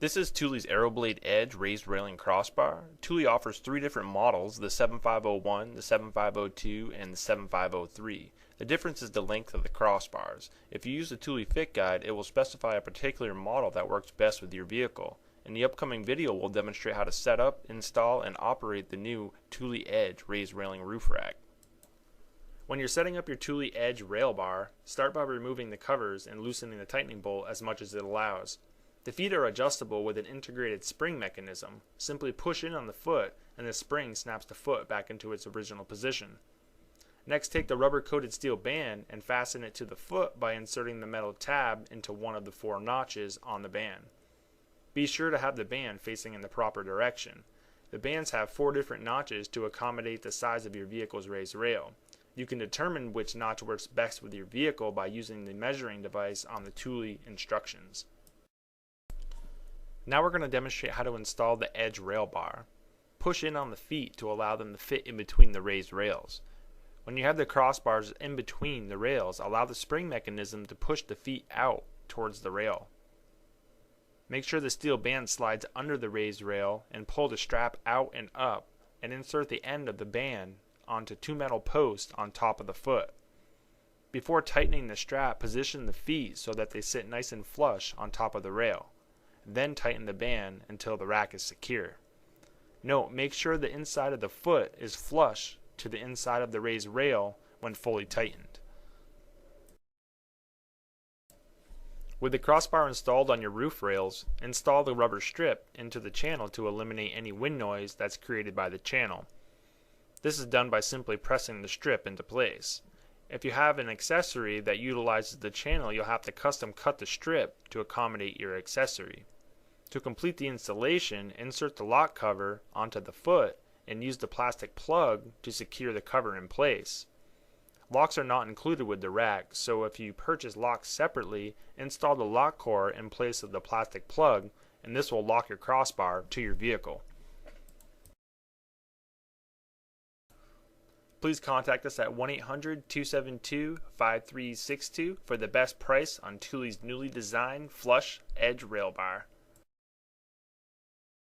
This is Thule's AeroBlade Edge Raised Railing Crossbar. Thule offers three different models, the 7501, the 7502, and the 7503. The difference is the length of the crossbars. If you use the Thule Fit Guide, it will specify a particular model that works best with your vehicle. In the upcoming video, we'll demonstrate how to set up, install, and operate the new Thule Edge Raised Railing Roof Rack. When you're setting up your Thule Edge rail bar, start by removing the covers and loosening the tightening bolt as much as it allows. The feet are adjustable with an integrated spring mechanism. Simply push in on the foot and the spring snaps the foot back into its original position. Next, take the rubber-coated steel band and fasten it to the foot by inserting the metal tab into one of the four notches on the band. Be sure to have the band facing in the proper direction. The bands have four different notches to accommodate the size of your vehicle's raised rail. You can determine which notch works best with your vehicle by using the measuring device on the Thule instructions. Now we're going to demonstrate how to install the Edge rail bar. Push in on the feet to allow them to fit in between the raised rails. When you have the crossbars in between the rails, allow the spring mechanism to push the feet out towards the rail. Make sure the steel band slides under the raised rail and pull the strap out and up, and insert the end of the band onto two metal posts on top of the foot. Before tightening the strap, position the feet so that they sit nice and flush on top of the rail. Then tighten the band until the rack is secure. Note, make sure the inside of the foot is flush to the inside of the raised rail when fully tightened. With the crossbar installed on your roof rails, install the rubber strip into the channel to eliminate any wind noise that's created by the channel. This is done by simply pressing the strip into place. If you have an accessory that utilizes the channel, you'll have to custom cut the strip to accommodate your accessory. To complete the installation, insert the lock cover onto the foot and use the plastic plug to secure the cover in place. Locks are not included with the rack, so if you purchase locks separately, install the lock core in place of the plastic plug, and this will lock your crossbar to your vehicle. Please contact us at 1-800-272-5362 for the best price on Thule's newly designed Flush Edge Rail Bar.